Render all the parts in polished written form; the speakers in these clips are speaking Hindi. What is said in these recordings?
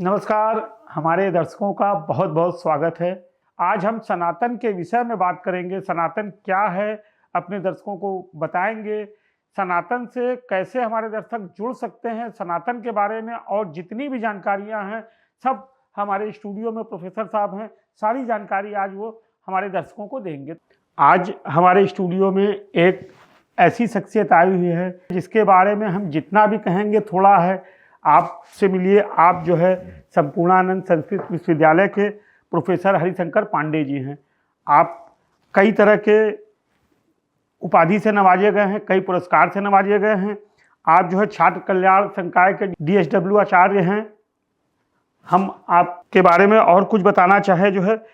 नमस्कार। हमारे दर्शकों का बहुत बहुत स्वागत है। आज हम सनातन के विषय में बात करेंगे। सनातन क्या है अपने दर्शकों को बताएंगे। सनातन से कैसे हमारे दर्शक जुड़ सकते हैं, सनातन के बारे में और जितनी भी जानकारियां हैं सब हमारे स्टूडियो में प्रोफेसर साहब हैं। सारी जानकारी आज वो हमारे दर्शकों को देंगे। आज हमारे स्टूडियो में एक ऐसी शख्सियत आई हुई है जिसके बारे में हम जितना भी कहेंगे थोड़ा है। आपसे मिलिए। आप जो है संपूर्णानंद संस्कृत विश्वविद्यालय के प्रोफेसर हरिशंकर पांडे जी हैं। आप कई तरह के उपाधि से नवाजे गए हैं, कई पुरस्कार से नवाजे गए हैं। आप जो है छात्र कल्याण संकाय के DSW आचार्य हैं। हम आपके बारे में और कुछ बताना चाहे जो है,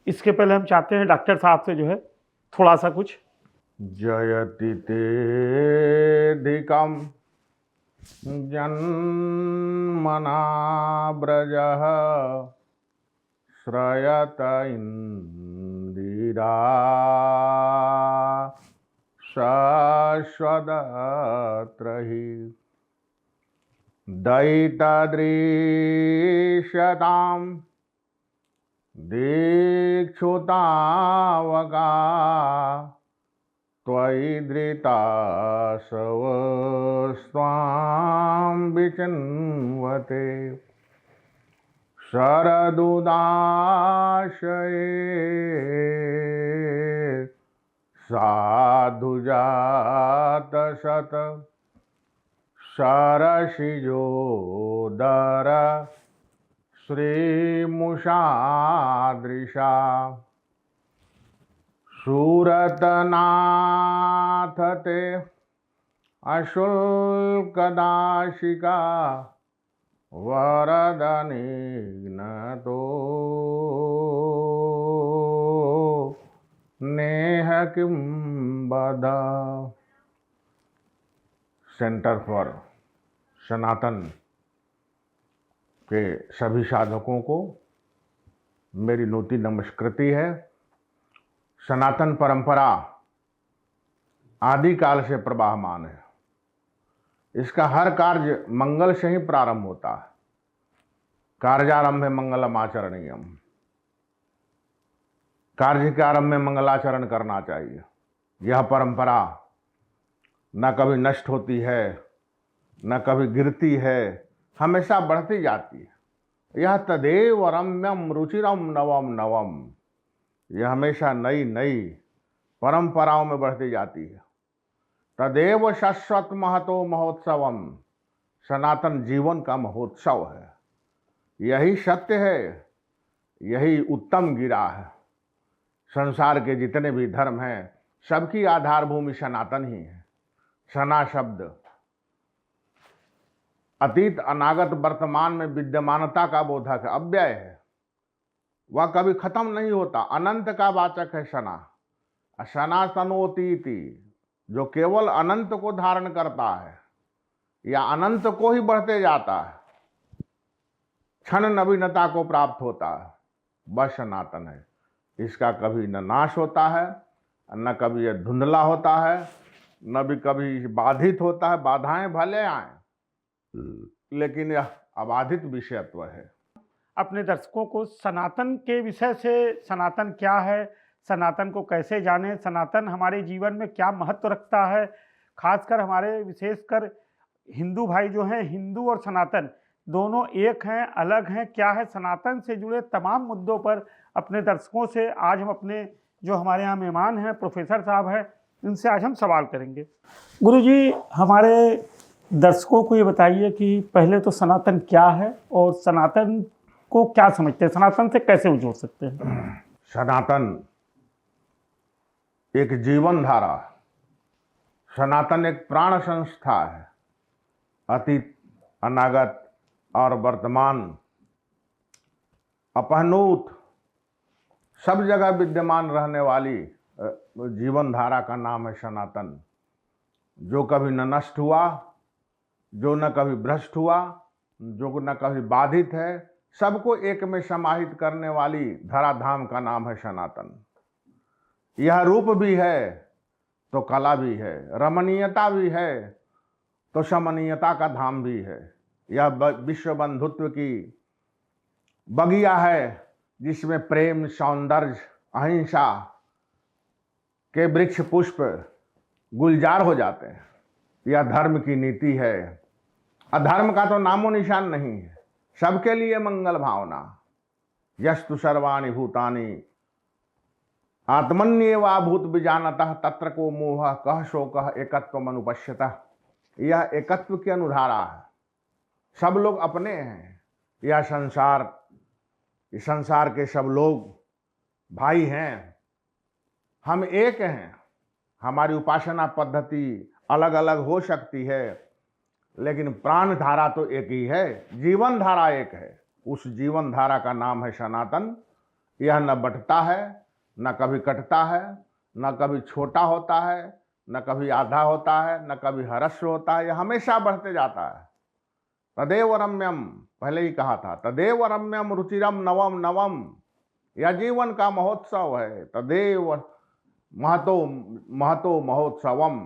इसके पहले हम चाहते हैं डॉक्टर साहब से जो है थोड़ा सा कुछ। जयति तेऽधिकं जन्मना व्रजः श्रयत इन्दिरा शाश्वतत्र हि दयितदृश्यतां दीक्षुतावगा त्वयि धृताशवस्त्वां विचिन्वते शरदुदाशये साधुजातशत शरसिजोदर श्रीमुषादृशा सूरतनाथ ते अशुल्कदाशिका वरदनिघ्नतो नेह किं बद। सेंटर फॉर सनातन के सभी साधकों को मेरी नूतन नमस्कृति है। सनातन परंपरा आदिकाल से प्रवाहमान है। इसका हर कार्य मंगल से ही प्रारंभ होता है। कार्यारंभ में मंगलम आचरणीयम। कार्य के आरंभ में मंगलाचरण करना चाहिए। यह परंपरा न कभी नष्ट होती है, न कभी गिरती है, हमेशा बढ़ती जाती है। यह तदेव रम्यम रुचिरम नवम नवम। यह हमेशा नई नई परंपराओं में बढ़ती जाती है। तदेव शाश्वत महतो महोत्सवम। सनातन जीवन का महोत्सव है। यही सत्य है, यही उत्तम गिरा है। संसार के जितने भी धर्म हैं सबकी आधार भूमि सनातन ही है। सना शब्द अतीत अनागत वर्तमान में विद्यमानता का बोधक है, अव्यय है। वह कभी खत्म नहीं होता। अनंत का वाचक है सना। सनातनोतीति, जो केवल अनंत को धारण करता है या अनंत को ही बढ़ते जाता है, क्षण नवीनता को प्राप्त होता है, वह सनातन है। इसका कभी न नाश होता है, न कभी यह धुंधला होता है, न भी कभी बाधित होता है। बाधाएं भले आए लेकिन यह अबाधित विषयत्व है। अपने दर्शकों को सनातन के विषय से, सनातन क्या है, सनातन को कैसे जाने, सनातन हमारे जीवन में क्या महत्व रखता है, खासकर हमारे विशेषकर हिंदू भाई जो हैं, हिंदू और सनातन दोनों एक हैं, अलग हैं, क्या है, सनातन से जुड़े तमाम मुद्दों पर अपने दर्शकों से आज हम अपने जो हमारे यहाँ मेहमान हैं प्रोफेसर साहब हैं, इनसे आज हम सवाल करेंगे। गुरुजी, हमारे दर्शकों को ये बताइए कि पहले तो सनातन क्या है और सनातन को क्या समझते हैं, सनातन से कैसे वो जोड़ सकते हैं। सनातन एक जीवन धारा, सनातन एक प्राण संस्था है। अतीत, अनागत और वर्तमान, अपहनूत, सब जगह विद्यमान रहने वाली जीवन धारा का नाम है सनातन। जो कभी न नष्ट हुआ, जो न कभी भ्रष्ट हुआ, जो न कभी बाधित है, सबको एक में समाहित करने वाली धराधाम का नाम है सनातन। यह रूप भी है तो कला भी है, रमणीयता भी है तो समनीयता का धाम भी है। यह विश्व बंधुत्व की बगिया है जिसमें प्रेम, सौंदर्य, अहिंसा के वृक्ष पुष्प गुलजार हो जाते हैं। यह धर्म की नीति है। अधर्म का तो नामो निशान नहीं है। सबके लिए मंगल भावना। यस्तु सर्वाणि भूतानि आत्मन्येवा भूत विजानतः तत्र को मोह कह शोकः एकत्वम अनुपश्यतः। यह एकत्व की अनुधारा है। सब लोग अपने हैं। यह संसार, इस संसार के सब लोग भाई हैं। हम एक हैं। हमारी उपासना पद्धति अलग अलग हो सकती है, लेकिन प्राण धारा तो एक ही है। जीवन धारा एक है। उस जीवन धारा का नाम है सनातन। यह न बंटता है, न कभी कटता है, न कभी छोटा होता है, न कभी आधा होता है, न कभी ह्रस्व होता है। यह हमेशा बढ़ते जाता है। तदेव रम्यम, पहले ही कहा था, तदेव रम्यम रुचिरम नवम नवम। यह जीवन का महोत्सव है। तदेव महतो महतो महोत्सवम।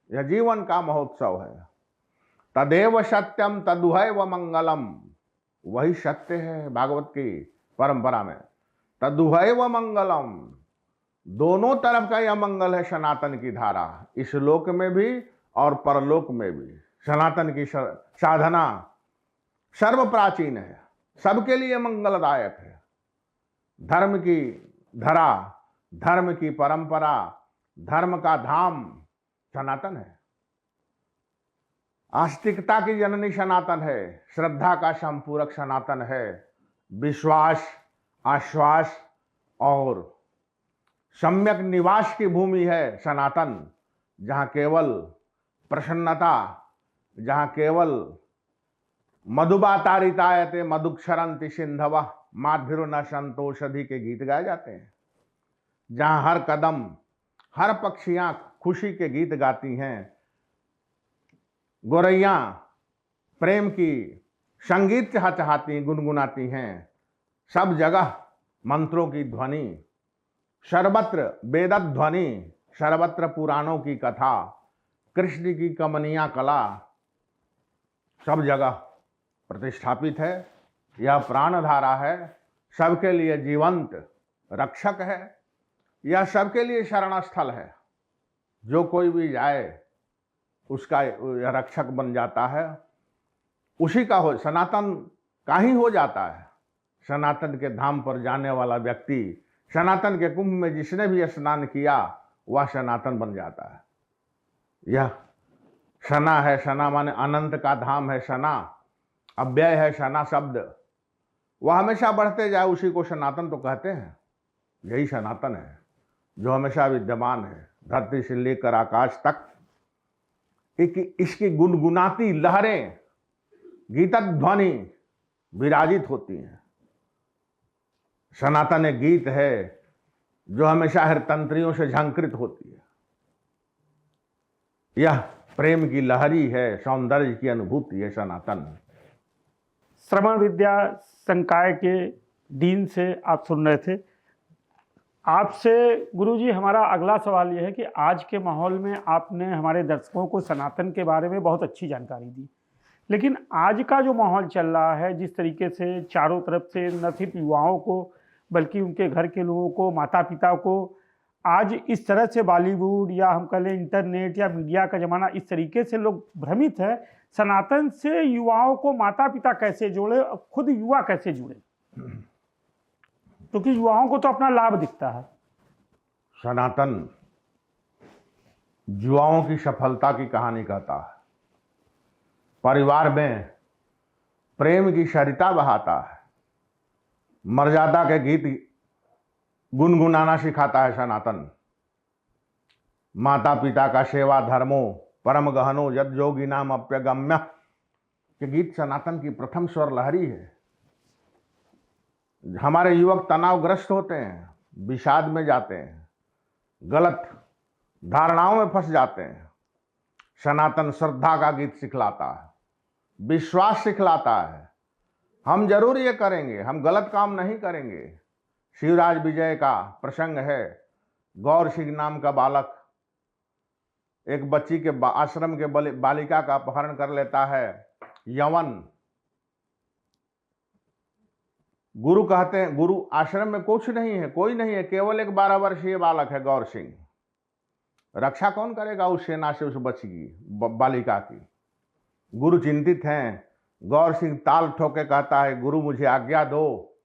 यह जीवन का महोत्सव है। तदेव सत्यम तदुहैव मंगलम। वही सत्य है। भागवत की परंपरा में तदुहैव मंगलम, दोनों तरफ का यह मंगल है। सनातन की धारा इस लोक में भी और परलोक में भी। सनातन की साधना सर्व प्राचीन है, सबके लिए मंगलदायक है। धर्म की धरा, धर्म की परंपरा, धर्म का धाम सनातन है। आस्तिकता की जननी सनातन है। श्रद्धा का संपूरक सनातन है। विश्वास, आश्वास और सम्यक निवास की भूमि है सनातन। जहाँ केवल प्रसन्नता, जहाँ केवल मधुबातारितायते मधुक्षरंति सिंधव माधुर्य न संतोषधि के गीत गाए जाते हैं। जहाँ हर कदम, हर पक्षियां खुशी के गीत गाती हैं। गोरैया प्रेम की संगीत चहचहाती, गुनगुनाती हैं। सब जगह मंत्रों की ध्वनि, सर्वत्र वेद ध्वनि, सर्वत्र पुराणों की कथा, कृष्ण की कमनीय कला सब जगह प्रतिष्ठापित है। यह प्राणधारा है। सबके लिए जीवंत रक्षक है। यह सबके लिए शरण स्थल है। जो कोई भी जाए उसका यह रक्षक बन जाता है। उसी का हो, सनातन का ही हो जाता है। सनातन के धाम पर जाने वाला व्यक्ति, सनातन के कुंभ में जिसने भी स्नान किया वह सनातन बन जाता है। यह सना है। सना माने अनंत का धाम है। सना अव्यय है। सना शब्द वह हमेशा बढ़ते जाए, उसी को सनातन तो कहते हैं। यही सनातन है जो हमेशा विद्यमान है, धरती से लेकर आकाश तक। इसकी गुनगुनाती लहरें, गीतक ध्वनि विराजित होती हैं। सनातन एक गीत है जो हमेशा हरतंत्रियों से झंकृत होती है। यह प्रेम की लहरी है, सौंदर्य की अनुभूति है सनातन। श्रवण विद्या संकाय के डीन से आप सुन रहे थे। आपसे गुरुजी हमारा अगला सवाल यह है कि आज के माहौल में आपने हमारे दर्शकों को सनातन के बारे में बहुत अच्छी जानकारी दी, लेकिन आज का जो माहौल चल रहा है, जिस तरीके से चारों तरफ से न सिर्फ युवाओं को बल्कि उनके घर के लोगों को, माता पिता को, आज इस तरह से बॉलीवुड या हम कह लें इंटरनेट या मीडिया का ज़माना, इस तरीके से लोग भ्रमित है। सनातन से युवाओं को माता पिता कैसे जोड़े और खुद युवा कैसे जुड़े, क्योंकि युवाओं को तो अपना लाभ दिखता है। सनातन युवाओं की सफलता की कहानी कहता है। परिवार में प्रेम की सरिता बहाता है। मर्यादा के गीत गुनगुनाना सिखाता है सनातन। माता पिता का सेवा धर्मो परम गहनो यद योगी नाम अप्यगम्य के गीत सनातन की प्रथम स्वर लहरी है। हमारे युवक तनावग्रस्त होते हैं, विषाद में जाते हैं, गलत धारणाओं में फंस जाते हैं। सनातन श्रद्धा का गीत सिखलाता है, विश्वास सिखलाता है। हम जरूर ये करेंगे, हम गलत काम नहीं करेंगे। शिवराज विजय का प्रसंग है। गौर सिंह नाम का बालक एक बच्ची के आश्रम के बालिका का अपहरण कर लेता है। यवन गुरु कहते हैं, गुरु आश्रम में कुछ नहीं है, कोई नहीं है, केवल एक 12 वर्षीय बालक है गौर सिंह। रक्षा कौन करेगा उस सेना से, उस बच्ची की, बालिका की? गुरु चिंतित हैं। गौर सिंह ताल ठोके कहता है, गुरु मुझे आज्ञा दो।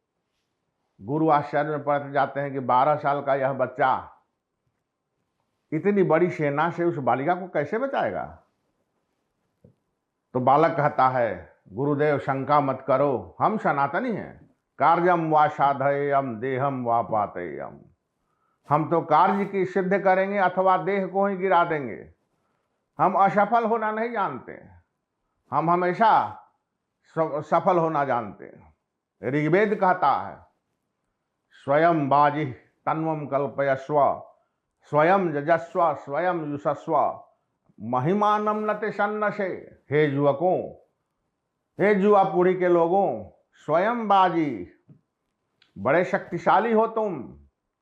गुरु आश्चर्य में पड़ जाते हैं कि 12 साल का यह बच्चा इतनी बड़ी सेना से उस बालिका को कैसे बचाएगा? तो बालक कहता है, गुरुदेव शंका मत करो, हम सनातनी हैं। कार्यम वा साधयम देहम वा पातेयम। हम तो कार्य की सिद्ध करेंगे अथवा देह को ही गिरा देंगे। हम असफल होना नहीं जानते, हम हमेशा सफल होना जानते हैं। ऋग्वेद कहता है, स्वयं बाजी तन्वम कल्पयस्व, स्वयं जजस्व, स्वयं युषस्व, महिमानम नते सन्नसे। हे युवकों, हे युवा पीढ़ी के लोगों, स्वयं बाजी, बड़े शक्तिशाली हो तुम।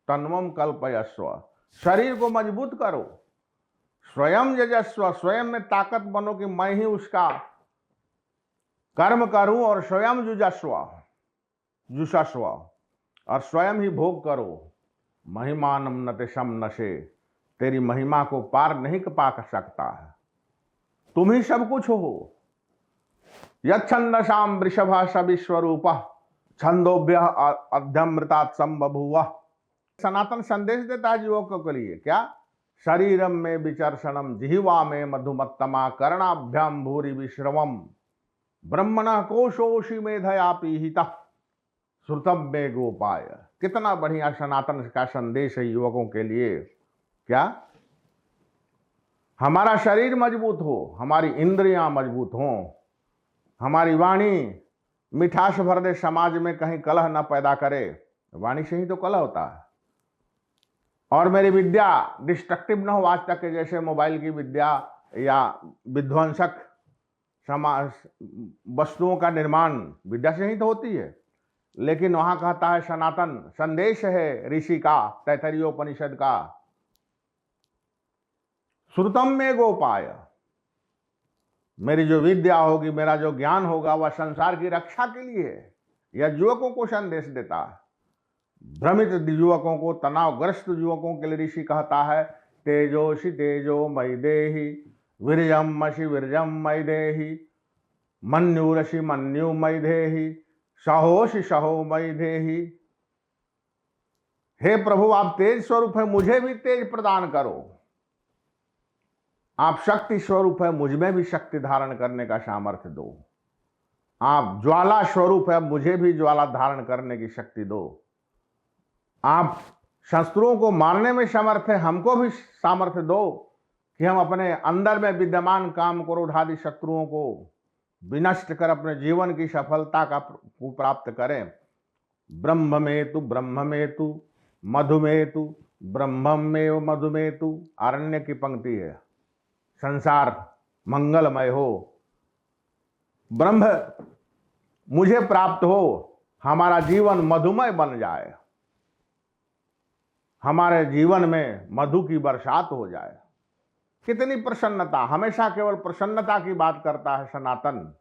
तन्वम कल्पयस्व, शरीर को मजबूत करो। स्वयं जजस्व, स्वयं में ताकत बनो कि मैं ही उसका कर्म करूं। और स्वयं जुषस्व, और स्वयं ही भोग करो। महिमानम नतेशम नशे, तेरी महिमा को पार नहीं पा सकता है, तुम ही सब कुछ हो। यच्छन्दसाम वृषभः स विश्वरूपः, छंदोभ्य अध्यमृतात् संबभूव। सनातन संदेश देता है युवकों के लिए, क्या? शरीरम में विचर्षणम, जिह्वा में मधुमत्तमा, कर्णाभ्याम भूरि विश्रवम, ब्रह्मणः कोशोषि मेधया पीहिता, श्रुतम में गोपाय। कितना बढ़िया सनातन का संदेश है युवकों के लिए। क्या? हमारा शरीर मजबूत हो, हमारी इंद्रियां मजबूत हों, हमारी वाणी मिठास भर दे, समाज में कहीं कलह न पैदा करे। वाणी से ही तो कलह होता है। और मेरी विद्या डिस्ट्रक्टिव न हो, आज तक के जैसे मोबाइल की विद्या या विध्वंसक समाज वस्तुओं का निर्माण विद्या से ही तो होती है। लेकिन वहां कहता है, सनातन संदेश है ऋषि का, तैत्तरीयोपनिषद का, श्रुतम में गोपाय। मेरी जो विद्या होगी, मेरा जो ज्ञान होगा, वह संसार की रक्षा के लिए है। यह युवकों को संदेश देता है। भ्रमित युवकों को, तनावग्रस्त युवकों के लिए ऋषि कहता है, तेजोषि तेजो मयि देहि, वीर्यम मषि वीर्यम मयि देहि, मन्युरषि मन्यु मयि देहि, सहोषि सहो मयि देहि। हे प्रभु, आप तेज स्वरूप है, मुझे भी तेज प्रदान करो। आप शक्ति स्वरूप है, मुझ में भी शक्ति धारण करने का सामर्थ्य दो। आप ज्वाला स्वरूप है, मुझे भी ज्वाला धारण करने की शक्ति दो। आप शस्त्रों को मारने में समर्थ है, हमको भी सामर्थ्य दो कि हम अपने अंदर में विद्यमान काम क्रोध आदि शत्रुओं को विनष्ट कर अपने जीवन की सफलता को प्राप्त करें। ब्रह्ममेतु ब्रह्ममेतु मधुमेतु ब्रह्ममेव मधुमेतु। आरण्य की पंक्ति है। संसार मंगलमय हो, ब्रह्म मुझे प्राप्त हो, हमारा जीवन मधुमय बन जाए, हमारे जीवन में मधु की बरसात हो जाए। कितनी प्रसन्नता, हमेशा केवल प्रसन्नता की बात करता है सनातन।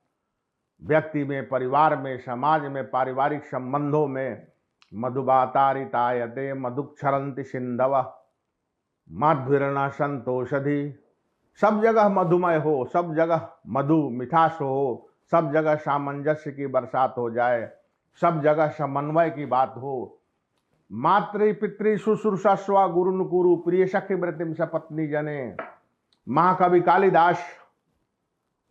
व्यक्ति में, परिवार में, समाज में, पारिवारिक संबंधों में मधुबातारितायते मधुक्षरन्ति सिंधव माध्वीर्न संतोषधि। सब जगह मधुमय हो, सब जगह मधु मिठास हो, सब जगह सामंजस्य की बरसात हो जाए, सब जगह समन्वय की बात हो। मातृ पितृ शुश्रूषा स्व गुरुन कुरु, प्रिय सखी व्रतिम सपत्नी जने। महाकवि कालिदास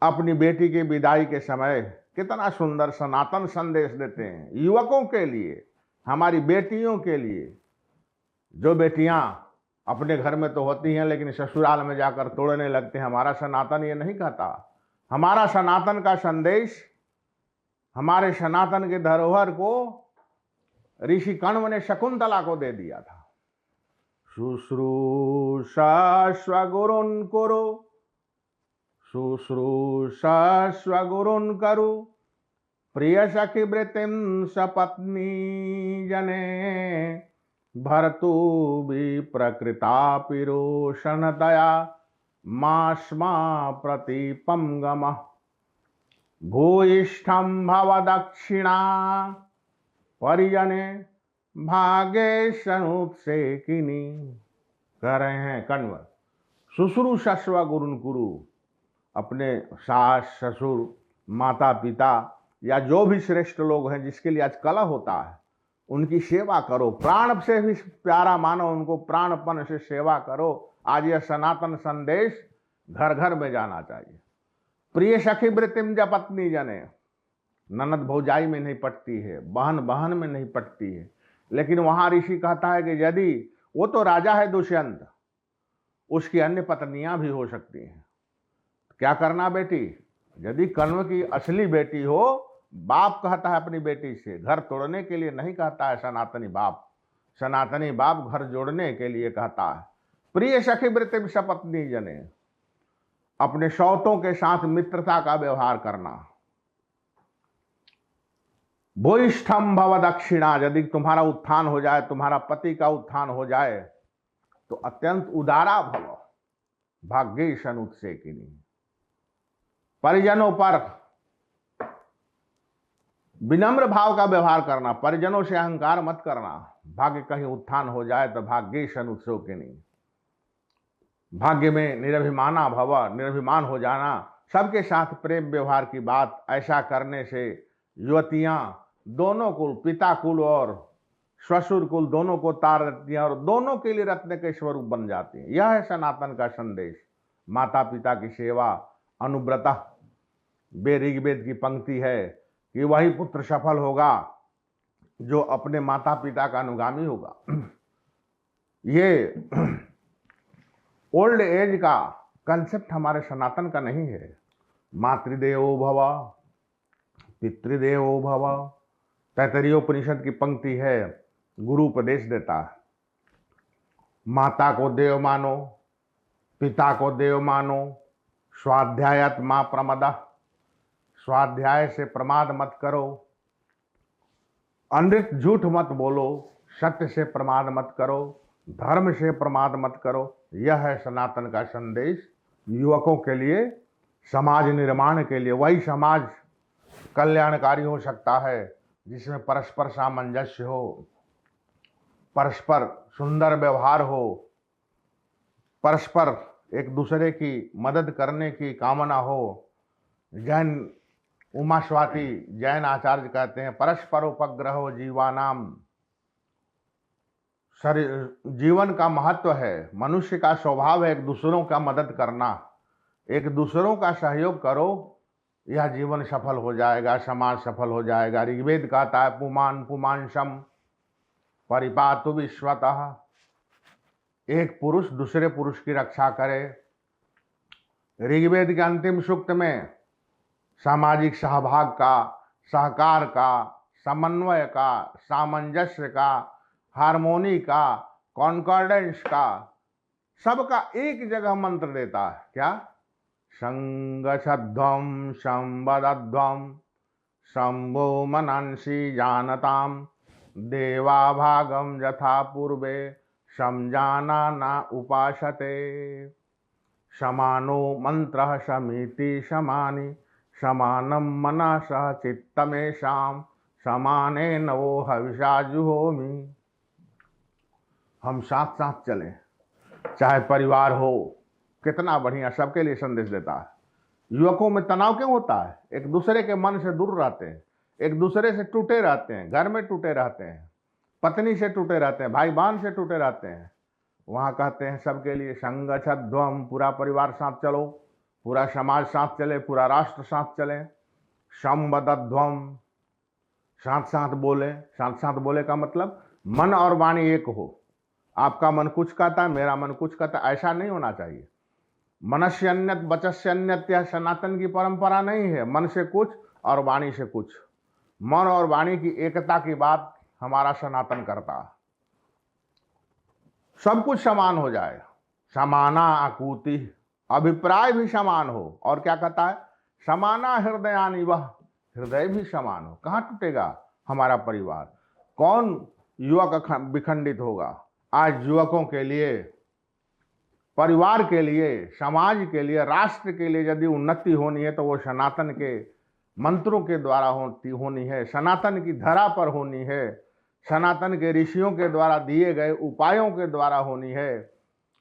अपनी बेटी की विदाई के समय कितना सुंदर सनातन संदेश देते हैं युवकों के लिए, हमारी बेटियों के लिए। जो बेटियां अपने घर में तो होती हैं लेकिन ससुराल में जाकर तोड़ने लगते हैं, हमारा सनातन ये नहीं कहता। हमारा सनातन का संदेश, हमारे सनातन के धरोहर को ऋषि कण्व ने शकुंतला को दे दिया था। शुश्रूषा स्वगुरुन् कुरु, शुश्रूषा स्वगुरुन् करु, प्रिय सखी व्रतिम सपत्नी जने। भर्तु भी प्रकृता पिरोषण दया, मास्मा प्रतीपम गम, भूयिष्ठम भव दक्षिणा। परिजने भागे सनुत से किनी। कह रहे हैं कण्व, शुश्रूषस्व गुरुन कुरु, अपने सास ससुर माता पिता या जो भी श्रेष्ठ लोग हैं जिसके लिए आज कलह होता है, उनकी सेवा करो, प्राण से भी प्यारा मानो उनको, प्राणपन से सेवा करो। आज यह सनातन संदेश घर घर में जाना चाहिए। प्रिय सखी वृत्तिम जपत्नी जने, ननद भौजाई में नहीं पटती है, बहन बहन में नहीं पटती है, लेकिन वहां ऋषि कहता है कि यदि वो तो राजा है दुष्यंत, उसकी अन्य पत्नियां भी हो सकती हैं। क्या करना बेटी? यदि कण्व की असली बेटी हो, बाप कहता है अपनी बेटी से, घर तोड़ने के लिए नहीं कहता है सनातनी बाप। सनातनी बाप घर जोड़ने के लिए कहता है। प्रिय सखी वृत्तिम सपत्नी जने, अपने सौतों के साथ मित्रता का व्यवहार करना। भूयिष्ठम भव दक्षिणा, यदि तुम्हारा उत्थान हो जाए, तुम्हारा पति का उत्थान हो जाए, तो अत्यंत उदारा भव, भाग्येश उत्सेकिनी। परिजनों पर विनम्र भाव का व्यवहार करना, परिजनों से अहंकार मत करना। भाग्य कहीं उत्थान हो जाए तो भाग्येश उत्सोकिनी, भाग्य में निरभिमाना भव, निरभिमान हो जाना। सबके साथ प्रेम व्यवहार की बात, ऐसा करने से युवतियां दोनों कुल, पिता कुल और ससुर कुल दोनों को तार देती हैं और दोनों के लिए रत्न के स्वरूप बन जाती हैं। यह है सनातन का संदेश। माता पिता की सेवा, अनुव्रता। ऋग्वेद की पंक्ति है कि वही पुत्र सफल होगा जो अपने माता पिता का अनुगामी होगा। ये ओल्ड एज का कंसेप्ट हमारे सनातन का नहीं है। मातृदेवो भव, पितृदेवो भव, तैत्तरीय उपनिषद की पंक्ति है, गुरु उपदेश देता है। माता को देव मानो, पिता को देव मानो, स्वाध्यायत मां प्रमदा, स्वाध्याय से प्रमाद मत करो, अनृत झूठ मत बोलो, सत्य से प्रमाद मत करो, धर्म से प्रमाद मत करो। यह है सनातन का संदेश युवकों के लिए, समाज निर्माण के लिए। वही समाज कल्याणकारी हो सकता है जिसमें परस्पर सामंजस्य हो, परस्पर सुंदर व्यवहार हो, परस्पर एक दूसरे की मदद करने की कामना हो। जैन उमा स्वाति जैन आचार्य कहते हैं, परस्पर उपग्रहो जीवानाम। जीवन का महत्व है, मनुष्य का स्वभाव है एक दूसरों का मदद करना, एक दूसरों का सहयोग करो, यह जीवन सफल हो जाएगा, समाज सफल हो जाएगा। ऋग्वेद कहता है पुमान पुमांशम परिपातु विश्वतः, एक पुरुष दूसरे पुरुष की रक्षा करे। ऋग्वेद के अंतिम सूक्त में सामाजिक सहभाग का, सहकार का, समन्वय का, सामंजस्य का, हार्मोनी का, कॉन्कॉर्डेंस का, सबका एक जगह मंत्र देता है। क्या? संगशध्वम संवदध्वम शंभो मनंसी जानताम, देवा भागम यथा पूर्वे समजाना न उपासते। समानो मंत्र समिति समानि, समानम मनसः चित्तमेषाम, समाने नवो हविषा जुहोमि। हम साथ साथ चलें, चाहे परिवार हो, कितना बढ़िया, सबके लिए संदेश देता है। युवकों में तनाव क्यों होता है? एक दूसरे के मन से दूर रहते हैं, एक दूसरे से टूटे रहते हैं, घर में टूटे रहते हैं, पत्नी से टूटे रहते हैं, भाई बहन से टूटे रहते हैं। वहाँ कहते हैं सबके लिए संगच्छध्वम, पूरा परिवार साथ चलो, पूरा समाज साथ चले, पूरा राष्ट्र साथ चले। संवदध्वम, साथ साथ बोले। साथ साथ बोले का मतलब मन और वाणी एक हो। आपका मन कुछ कहता है, मेरा मन कुछ कहता है, ऐसा नहीं होना चाहिए। मनस्य अन्यत वचस्य अन्यत, यह सनातन की परंपरा नहीं है। मन से कुछ और वाणी से कुछ। मन और वाणी की एकता की बात हमारा सनातन करता है। सब कुछ समान हो जाए, समाना आकुति, अभिप्राय भी समान हो। और क्या कहता है? समाना हृदयानि वह, हृदय भी समान हो। कहाँ टूटेगा हमारा परिवार? कौन युवक विखंडित होगा? आज युवकों के लिए, परिवार के लिए, समाज के लिए, राष्ट्र के लिए यदि उन्नति होनी है तो वो सनातन के मंत्रों के द्वारा होनी है, सनातन की धरा पर होनी है, सनातन के ऋषियों के द्वारा दिए गए उपायों के द्वारा होनी है।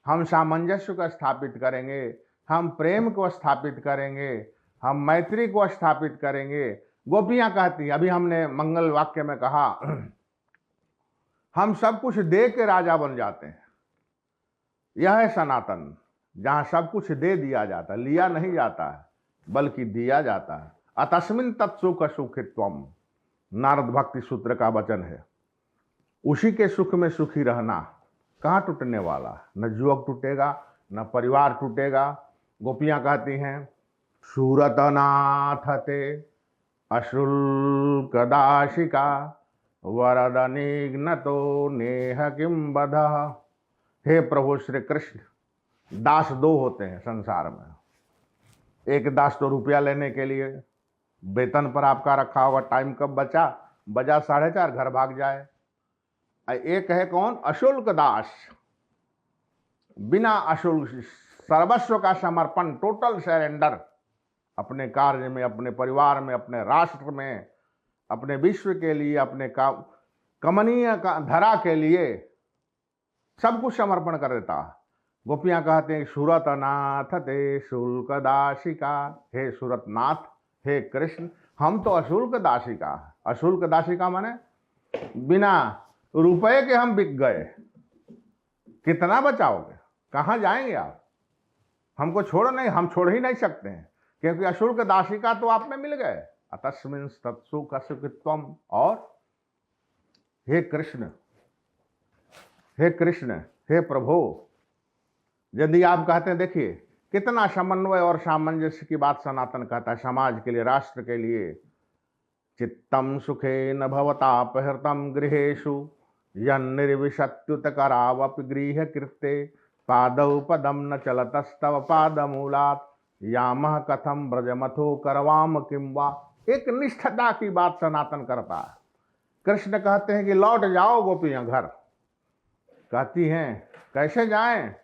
हम सामंजस्य को स्थापित करेंगे, हम प्रेम को स्थापित करेंगे, हम मैत्री को स्थापित करेंगे। गोपियां कहती, अभी हमने मंगल वाक्य में कहा, हम सब कुछ दे के राजा बन जाते हैं। यह है सनातन, जहां सब कुछ दे दिया जाता है, लिया नहीं जाता है बल्कि दिया जाता है। अतस्मिन् तत्सुख सुखित्वम, नारद भक्ति सूत्र का वचन है। उसी के सुख में सुखी रहना। कहाँ टूटने वाला? न युवक टूटेगा, न परिवार टूटेगा। गोपियां कहती हैं, सूरतनाथ ते अशुल्क दाशिका वरदनिघ्नतो नेह किम बधः। हे प्रभु श्री कृष्ण, दास दो होते हैं संसार में। एक दास तो रुपया लेने के लिए वेतन पर आपका रखा होगा, टाइम कब बचा, बजा 4:30 घर भाग जाए। एक है कौन? अशुल्क दास, बिना अशुल्क सर्वस्व का समर्पण, टोटल सरेंडर, अपने कार्य में, अपने परिवार में, अपने राष्ट्र में, अपने विश्व के लिए, अपने कमनीय धरा के लिए सब कुछ समर्पण कर देता। गोपियां कहते हैं, सूरतनाथ ते शुल्क दासिका। हे सूरतनाथ, हे कृष्ण, हम तो अशुल्क दासिका। अशुल्क दासिका माने बिना रुपए के हम बिक गए। कितना बचाओगे? कहाँ जाएंगे आप? हमको छोड़ नहीं, हम छोड़ ही नहीं सकते हैं, क्योंकि अशुल्क दासिका तो आप में मिल गए। अतस्मिन् तत्सुख सुखित्वम। और हे कृष्ण, हे कृष्ण, हे प्रभु, यदि आप कहते हैं, देखिए कितना समन्वय और सामंजस्य की बात सनातन कहता है समाज के लिए, राष्ट्र के लिए। चित्तम सुखे न भवतापहृतम गृहेषु यन्निर्विशत्युत करावपि गृह कृत्ते पादौ पदम न चलतस्तव पादमूलात् यामः कथम ब्रजमथो करवाम किं वा। एक निष्ठता की बात सनातन करता है। कृष्ण कहते हैं कि लौट जाओ गोपियां घर। कहती हैं, कैसे जाएं?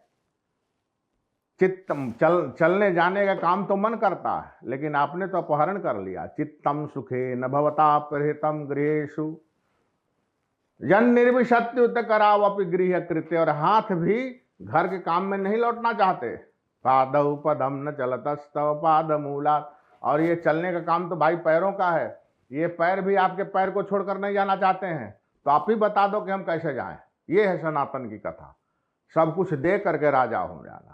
चित्तम, चलने जाने का काम तो मन करता है, लेकिन आपने तो अपहरण कर लिया। चित्तम सुखे न भवता प्रहितम गृहेषु यन्निर्विशत्युत करावपि गृह कृत्य। और हाथ भी घर के काम में नहीं लौटना चाहते। पादौ पदम न चलतस्तव पादमूलात्। और ये चलने का काम तो भाई पैरों का है, ये पैर भी आपके पैर को छोड़कर नहीं जाना चाहते हैं। तो आप ही बता दो कि हम कैसे जाएं। ये है सनातन की कथा। सब कुछ दे करके राजा हो जाना।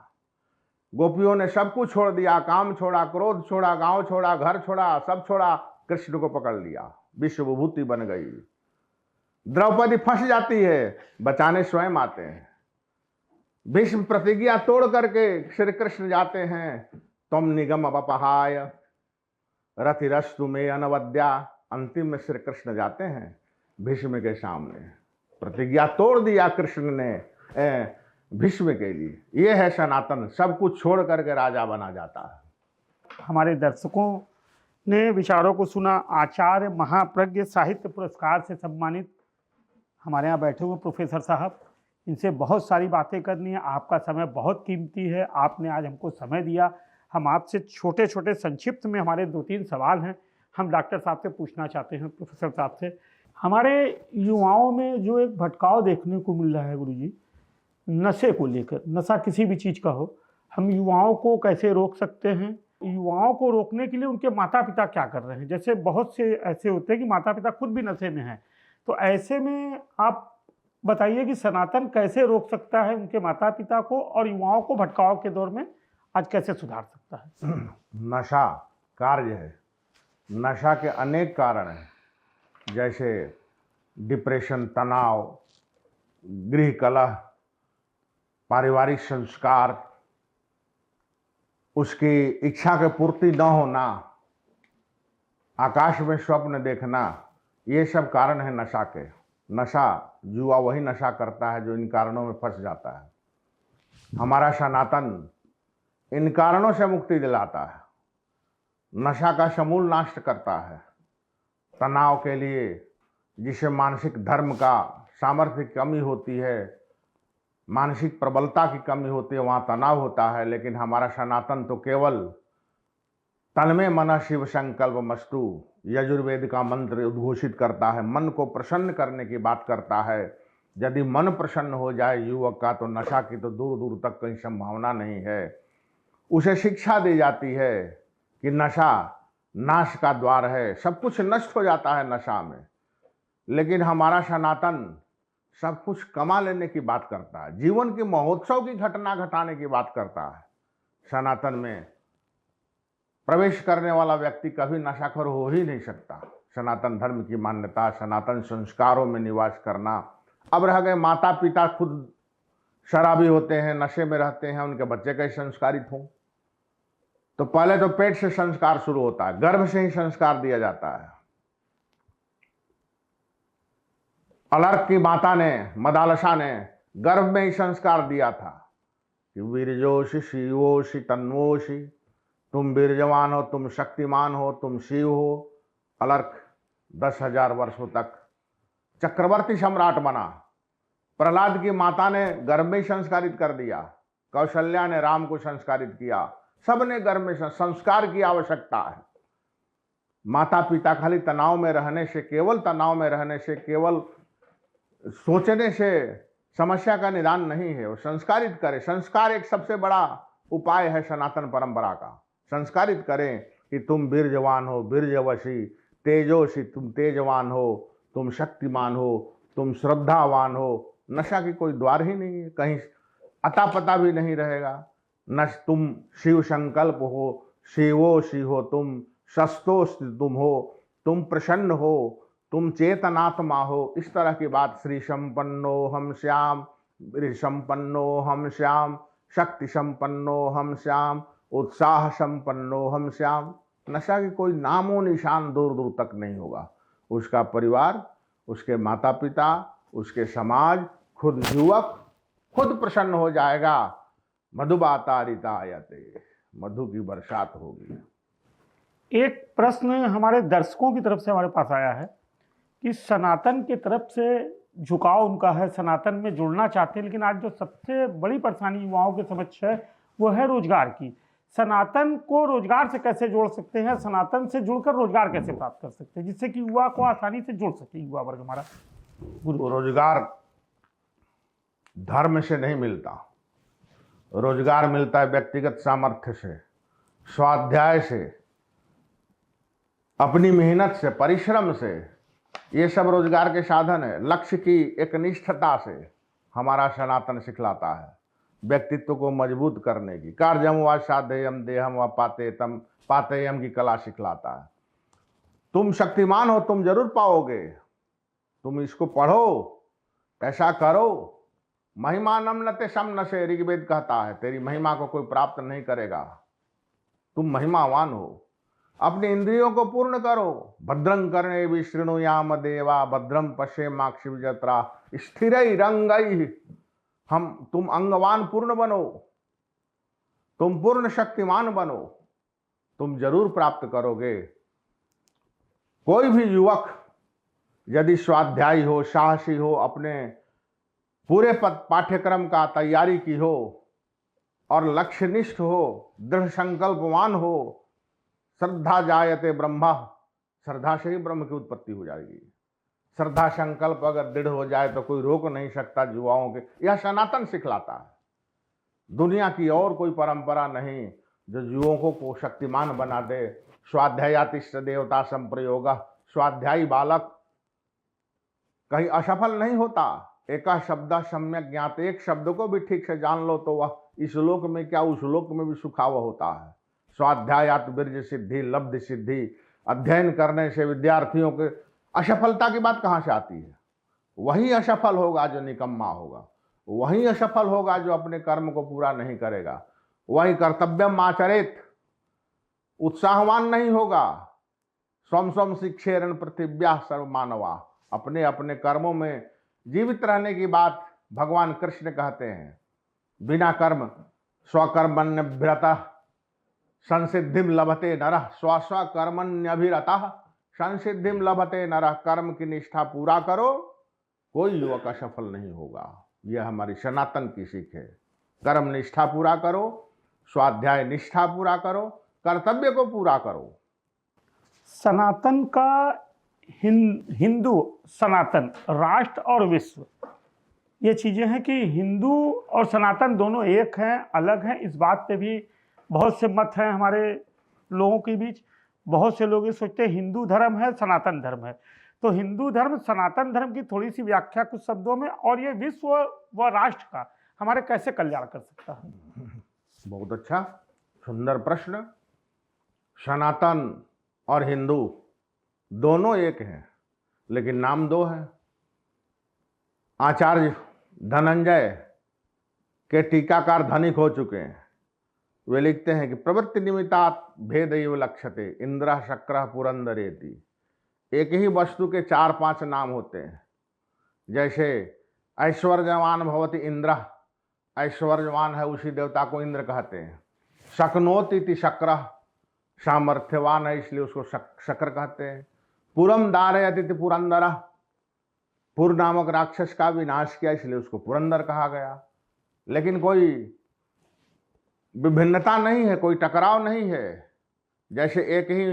गोपियों ने सब कुछ छोड़ दिया, काम छोड़ा, क्रोध छोड़ा, गांव छोड़ा, घर छोड़ा, सब छोड़ा, कृष्ण को पकड़ लिया। विश्व विभूति बन गई। द्रौपदी फंस जाती है, बचाने स्वयं आते हैं। भीष्म प्रतिज्ञा तोड़ करके श्री कृष्ण जाते हैं। तुम निगम अपहाय रथिरस्तु में अनवद्या। अंतिम में श्री कृष्ण जाते हैं भीष्म के सामने। प्रतिज्ञा तोड़ दिया कृष्ण ने भीष्म के लिए। ये है सनातन, सब कुछ छोड़ करके राजा बना जाता है। हमारे दर्शकों ने विचारों को सुना। आचार्य महाप्रज्ञ साहित्य पुरस्कार से सम्मानित हमारे यहाँ बैठे हुए प्रोफेसर साहब, इनसे बहुत सारी बातें करनी है। आपका समय बहुत कीमती है, आपने आज हमको समय दिया। हम आपसे छोटे छोटे संक्षिप्त में, हमारे 2-3 सवाल हैं, हम डॉक्टर साहब से पूछना चाहते हैं, प्रोफेसर साहब से। हमारे युवाओं में जो एक भटकाव देखने को मिल रहा है गुरुजी, नशे को लेकर, नशा किसी भी चीज़ का हो, हम युवाओं को कैसे रोक सकते हैं? युवाओं को रोकने के लिए उनके माता पिता क्या कर रहे हैं? जैसे बहुत से ऐसे होते हैं कि माता पिता खुद भी नशे में हैं, तो ऐसे में आप बताइए कि सनातन कैसे रोक सकता है उनके माता पिता को, और युवाओं को भटकाव के दौर में आज कैसे सुधार सकता है? नशा कार्य है। नशा के अनेक कारण हैं, जैसे डिप्रेशन, तनाव, गृह कलह, पारिवारिक संस्कार, उसकी इच्छा के पूर्ति न होना, आकाश में स्वप्न देखना, ये सब कारण है नशा के। नशा, युवा वही नशा करता है जो इन कारणों में फंस जाता है। हमारा सनातन इन कारणों से मुक्ति दिलाता है, नशा का समूल नाश करता है। तनाव के लिए, जिसे मानसिक धर्म का सामर्थ्य की कमी होती है, मानसिक प्रबलता की कमी होती है, वहाँ तनाव होता है। लेकिन हमारा सनातन तो केवल तन में मन शिव संकल्प मस्तु यजुर्वेद का मंत्र उद्घोषित करता है, मन को प्रसन्न करने की बात करता है। यदि मन प्रसन्न हो जाए युवक का तो नशा की तो दूर दूर तक कहीं संभावना नहीं है। उसे शिक्षा दी जाती है कि नशा नाश का द्वार है, सब कुछ नष्ट हो जाता है नशा में। लेकिन हमारा सनातन सब कुछ कमा लेने की बात करता है, जीवन के महोत्सव की घटना घटाने की बात करता है। सनातन में प्रवेश करने वाला व्यक्ति कभी नशाखोर हो ही नहीं सकता। सनातन धर्म की मान्यता, सनातन संस्कारों में निवास करना। अब रह गए माता पिता खुद शराबी होते हैं, नशे में रहते हैं, उनके बच्चे कैसे संस्कारित हों? तो पहले तो पेट से संस्कार शुरू होता है, गर्भ से ही संस्कार दिया जाता है। अलर्क की माता ने, मदालसा ने गर्भ में ही संस्कार दिया था कि वीरजोषि शिवोषि तन्वोषि, तुम वीरजवान हो, तुम शक्तिमान हो, तुम शिव हो। अलर्क 10,000 वर्षों तक चक्रवर्ती सम्राट बना। प्रहलाद की माता ने गर्भ में ही संस्कारित कर दिया, कौशल्या ने राम को संस्कारित किया, सबने गर्भ में संस्कार की आवश्यकता है। माता पिता खाली तनाव में रहने से, केवल तनाव में रहने से, केवल सोचने से समस्या का निदान नहीं है। वो संस्कारित करें। संस्कार एक सबसे बड़ा उपाय है सनातन परंपरा का। संस्कारित करें कि तुम वीरजवान हो, वीरजवशी, तेजोशी, तुम तेजवान हो, तुम शक्तिमान हो, तुम श्रद्धावान हो। नशा की कोई द्वार ही नहीं है, कहीं अता पता भी नहीं रहेगा। नश तुम शिव संकल्प हो, शिवोषि हो, तुम शस्तोषि तुम हो, तुम प्रसन्न हो, तुम चेतनात्मा हो। इस तरह की बात। श्री संपन्नो हम श्याम, संपन्नो हम श्याम, शक्ति संपन्नो हम श्याम, उत्साह संपन्नो हम श्याम। नशा की कोई नामो निशान दूर दूर तक नहीं होगा। उसका परिवार, उसके माता पिता, उसके समाज, खुद युवक खुद प्रसन्न हो जाएगा। मधुबातारिता आयते, मधु की बरसात होगी। एक प्रश्न हमारे दर्शकों की तरफ से हमारे पास आया है कि सनातन की तरफ से झुकाव उनका है, सनातन में जुड़ना चाहते हैं, लेकिन आज जो सबसे बड़ी परेशानी युवाओं के समक्ष है वो है रोजगार की। सनातन को रोजगार से कैसे जोड़ सकते हैं, सनातन से जुड़कर रोजगार कैसे प्राप्त कर सकते हैं जिससे कि युवा को आसानी से जुड़ सके युवा वर्ग हमारा? रोजगार धर्म से नहीं मिलता, रोजगार मिलता है व्यक्तिगत सामर्थ्य से, स्वाध्याय से, अपनी मेहनत से, परिश्रम से। ये सब रोजगार के साधन है। लक्ष्य की एक निष्ठता से हमारा सनातन सिखलाता है व्यक्तित्व को मजबूत करने की। कार्यम व साधेयम देहम व पातेयम, पातेयम की कला सिखलाता है। तुम शक्तिमान हो, तुम जरूर पाओगे, तुम इसको पढ़ो, ऐसा करो। महिमानम नते सम नशे, ऋग्वेद कहता है तेरी महिमा को कोई प्राप्त नहीं करेगा, तुम महिमावान हो। अपने इंद्रियों को पूर्ण करो। भद्रं कर्णे विशृणुयाम देवा, भद्रं पश्येमाक्षिव जत्रा, स्थिरै रंगैः। तुम अंगवान पूर्ण बनो, तुम पूर्ण शक्तिमान बनो, तुम जरूर प्राप्त करोगे। कोई भी युवक यदि स्वाध्यायी हो, साहसी हो, अपने पूरे पाठ्यक्रम का तैयारी की हो और लक्ष्यनिष्ठ हो, दृढ़ संकल्पवान हो, श्रद्धा जायते ब्रह्मा, श्रद्धा से ही ब्रह्म की उत्पत्ति हो जाएगी। श्रद्धा संकल्प अगर दृढ़ हो जाए तो कोई रोक नहीं सकता युवाओं के। यह सनातन सिखलाता है। दुनिया की और कोई परंपरा नहीं जो युवकों को शक्तिमान बना दे। स्वाध्यायातिष्ठ देवता संप्रयोग, स्वाध्यायी बालक कहीं असफल नहीं होता। एका शब्द सम्यक ज्ञात, एक शब्द को भी ठीक से जान लो तो वह इस लोक में क्या उस लोक में भी सुखाव होता है। स्वाध्यायात बीर्ज सिद्धि लब्ध सिद्धि। अध्ययन करने से विद्यार्थियों के असफलता की बात कहाँ से आती है? वही असफल होगा जो निकम्मा होगा, वही असफल होगा जो अपने कर्म को पूरा नहीं करेगा, वही कर्तव्यम आचरेत, उत्साहवान नहीं होगा। स्वम स्वम शिक्षेरण पृथिव्या सर्व मानवा। अपने अपने कर्मों में जीवित रहने की बात भगवान कृष्ण कहते हैं। बिना कर्म स्वकर्मण्यभ्रतः संसिद्धिम लभते नरः, स्व कर्मण्यभिरतः संसिद्धिम लभते नरः। कर्म की निष्ठा पूरा करो, कोई युवक असफल नहीं होगा। यह हमारी सनातन की सीख है। कर्म निष्ठा पूरा करो, स्वाध्याय निष्ठा पूरा करो, कर्तव्य को पूरा करो। सनातन का हिंदू, सनातन, राष्ट्र और विश्व, ये चीज़ें हैं कि हिंदू और सनातन दोनों एक हैं, अलग हैं। इस बात पे भी बहुत से मत हैं हमारे लोगों के बीच। बहुत से लोग ये सोचते हैं हिंदू धर्म है, सनातन धर्म है। तो हिंदू धर्म, सनातन धर्म की थोड़ी सी व्याख्या कुछ शब्दों में, और ये विश्व व राष्ट्र का हमारे कैसे कल्याण कर सकता है? बहुत अच्छा, सुंदर प्रश्न। सनातन और हिंदू दोनों एक हैं, लेकिन नाम दो है। आचार्य धनंजय के टीकाकार धनिक हो चुके हैं। वे लिखते हैं कि प्रवृत्ति निमित्तात् भेदैव लक्ष्यते इंद्र शक्र पुरंदरेति। एक ही वस्तु के 4-5 नाम होते हैं। जैसे ऐश्वर्यवान भवति इंद्र, ऐश्वर्यवान है उसी देवता को इंद्र कहते हैं। शक्नोति इति शक्र, सामर्थ्यवान है इसलिए उसको शक्र कहते हैं। पुरम दारयति इति पुरंदर, पुर नामक राक्षस का विनाश किया इसलिए उसको पुरंदर कहा गया। लेकिन कोई विभिन्नता नहीं है, कोई टकराव नहीं है। जैसे एक ही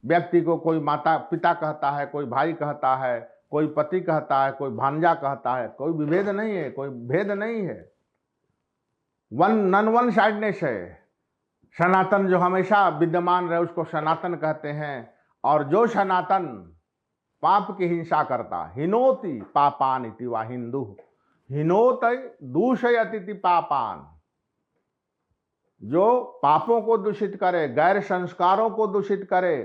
व्यक्ति को कोई माता पिता कहता है, कोई भाई कहता है, कोई पति कहता है, कोई भांजा कहता है, कोई विभेद नहीं है, कोई भेद नहीं है। नॉन वन साइडनेस है। सनातन जो हमेशा विद्यमान रहे उसको सनातन कहते हैं। और जो सनातन पाप की हिंसा करता, हिनोति पापान इति वा हिंदू, हिनोत दूषयति पापान, जो पापों को दूषित करे, गैर संस्कारों को दूषित करे,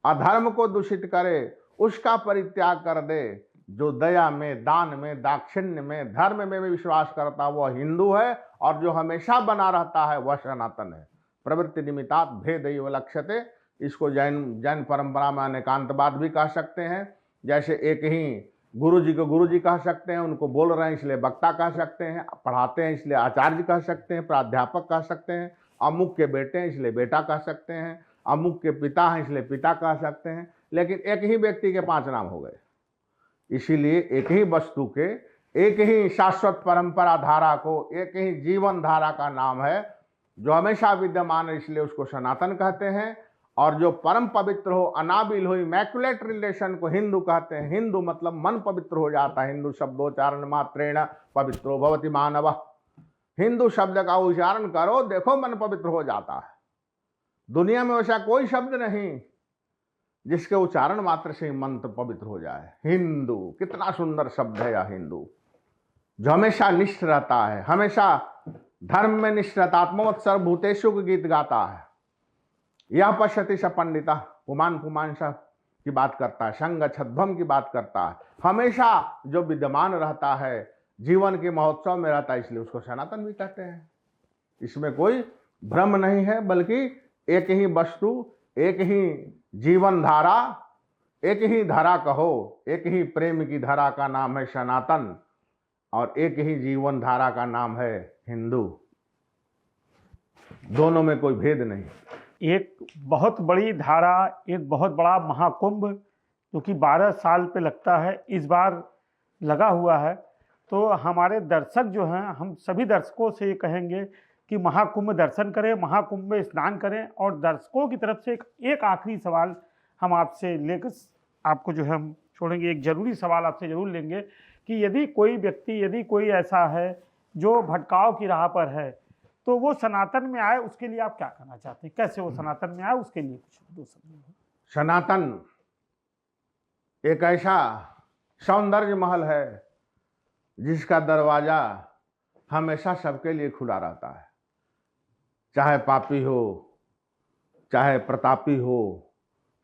अधर्म को दूषित करे, उसका परित्याग कर दे। जो दया में, दान में, दाक्षिण्य में, धर्म में भी विश्वास करता वह हिंदू है, और जो हमेशा बना रहता है वह सनातन है। प्रवृत्ति निमित्तात् भेदैव लक्ष्यते। इसको जैन परंपरा में अनेकांतवाद भी कह सकते हैं। जैसे एक ही गुरु जी को गुरु जी कह सकते हैं, उनको बोल रहे हैं इसलिए वक्ता कह सकते हैं, पढ़ाते हैं इसलिए आचार्य कह सकते हैं, प्राध्यापक कह सकते हैं, अमुक के बेटे हैं इसलिए बेटा कह सकते हैं, अमुक के पिता हैं इसलिए पिता कह सकते हैं। लेकिन एक ही व्यक्ति के 5 नाम हो गए। इसीलिए एक ही वस्तु के, एक ही शाश्वत परंपरा धारा को, एक ही जीवन धारा का नाम है जो हमेशा विद्यमान है, इसलिए उसको सनातन कहते हैं। और जो परम पवित्र हो, अनाबिल हो, इमैक्युलेट रिलेशन को हिंदू कहते हैं। हिंदू मतलब मन पवित्र हो जाता है। हिंदू शब्दोच्चारण मात्रेण पवित्रो भवति मानव। हिंदू शब्द का उच्चारण करो, देखो मन पवित्र हो जाता है। दुनिया में वैसा कोई शब्द नहीं जिसके उच्चारण मात्र से ही मन पवित्र हो जाए। हिंदू, कितना सुंदर शब्द है यह हिंदू, जो हमेशा निष्ठ रहता है, हमेशा धर्म में निष्ठ रहता, आत्मवत् सर्वभूतेषु का गीत गाता है। यह पश्यति स पंडिता, पुमान पुमान सा की बात करता है, संग छद्भम की बात करता है। हमेशा जो विद्यमान रहता है, जीवन के महोत्सव में रहता है, इसलिए उसको सनातन भी कहते हैं। इसमें कोई भ्रम नहीं है, बल्कि एक ही वस्तु, एक ही जीवन धारा, एक ही धारा कहो, एक ही प्रेम की धारा का नाम है सनातन, और एक ही जीवन धारा का नाम है हिंदू। दोनों में कोई भेद नहीं। एक बहुत बड़ी धारा, एक बहुत बड़ा महाकुंभ जो कि 12 साल पे लगता है, इस बार लगा हुआ है। तो हमारे दर्शक जो हैं, हम सभी दर्शकों से ये कहेंगे कि महाकुंभ दर्शन करें, महाकुंभ में स्नान करें। और दर्शकों की तरफ से एक आखिरी सवाल हम आपसे लेकर आपको जो है हम छोड़ेंगे। एक जरूरी सवाल आपसे जरूर लेंगे कि यदि कोई व्यक्ति, यदि कोई ऐसा है जो भटकाव की राह पर है, तो वो सनातन में आए, उसके लिए आप क्या कहना चाहते हैं? कैसे वो सनातन में आए, उसके लिए कुछ दो शब्द। सनातन एक ऐसा सौंदर्य महल है जिसका दरवाजा हमेशा सबके लिए खुला रहता है। चाहे पापी हो, चाहे प्रतापी हो,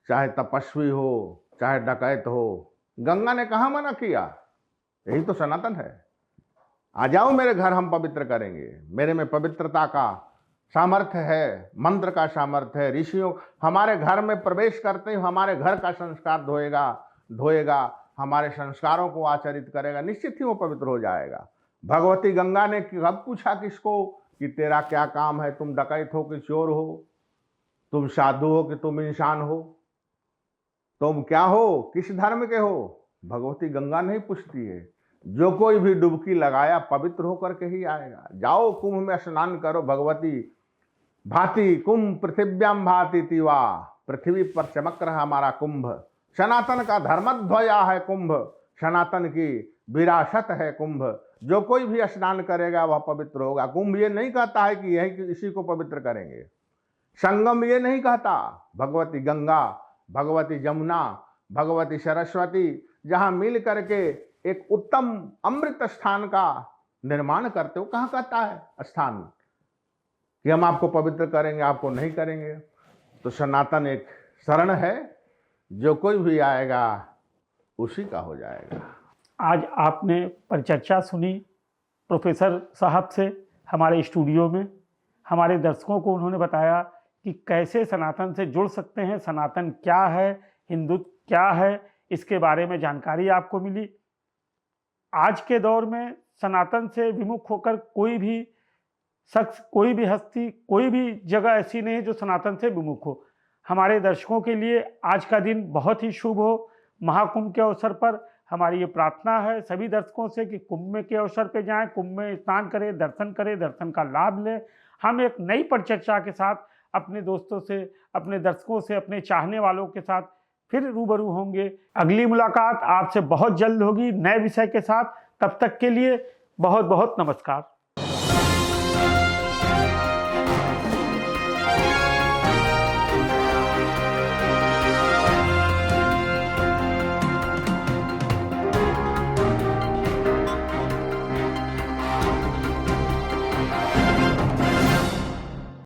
चाहे तपस्वी हो, चाहे डकैत हो। गंगा ने कहाँ मना किया? यही तो सनातन है। आ जाओ मेरे घर, हम पवित्र करेंगे। मेरे में पवित्रता का सामर्थ्य है, मंत्र का सामर्थ्य है। ऋषियों हमारे घर में प्रवेश करते ही हमारे घर का संस्कार धोएगा, हमारे संस्कारों को आचरित करेगा, निश्चित ही वो पवित्र हो जाएगा। भगवती गंगा ने कब पूछा किसको कि तेरा क्या काम है? तुम डकैत हो कि चोर हो? तुम साधु हो कि तुम इंसान हो? तुम क्या हो? किस धर्म के हो? भगवती गंगा नहीं पूछती है। जो कोई भी डुबकी लगाया पवित्र होकर के ही आएगा। जाओ कुंभ में स्नान करो। भगवती भांति कुंभ पृथिव्याम भाति तिवा, पृथ्वी पर चमक रहा हमारा कुंभ। सनातन का धर्मध्वजा है कुंभ, सनातन की विरासत है कुंभ। जो कोई भी स्नान करेगा वह पवित्र होगा। कुंभ ये नहीं कहता है कि यही इसी को पवित्र करेंगे। संगम ये नहीं कहता, भगवती गंगा, भगवती जमुना, भगवती सरस्वती जहां मिल करके एक उत्तम अमृत स्थान का निर्माण करते हो, कहां कहता है स्थान कि हम आपको पवित्र करेंगे, आपको नहीं करेंगे। तो सनातन एक शरण है, जो कोई भी आएगा उसी का हो जाएगा। आज आपने परिचर्चा सुनी प्रोफेसर साहब से हमारे स्टूडियो में। हमारे दर्शकों को उन्होंने बताया कि कैसे सनातन से जुड़ सकते हैं, सनातन क्या है, हिंदुत्व क्या है, इसके बारे में जानकारी आपको मिली। आज के दौर में सनातन से विमुख होकर कोई भी शख्स, कोई भी हस्ती, कोई भी जगह ऐसी नहीं है जो सनातन से विमुख हो। हमारे दर्शकों के लिए आज का दिन बहुत ही शुभ हो। महाकुंभ के अवसर पर हमारी ये प्रार्थना है सभी दर्शकों से कि कुंभ के अवसर पर जाएं, कुंभ में स्नान करें, दर्शन का लाभ लें। हम एक नई परिचर्चा के साथ अपने दोस्तों से, अपने दर्शकों से, अपने चाहने वालों के साथ फिर रूबरू होंगे। अगली मुलाकात आपसे बहुत जल्द होगी नए विषय के साथ। तब तक के लिए बहुत बहुत नमस्कार।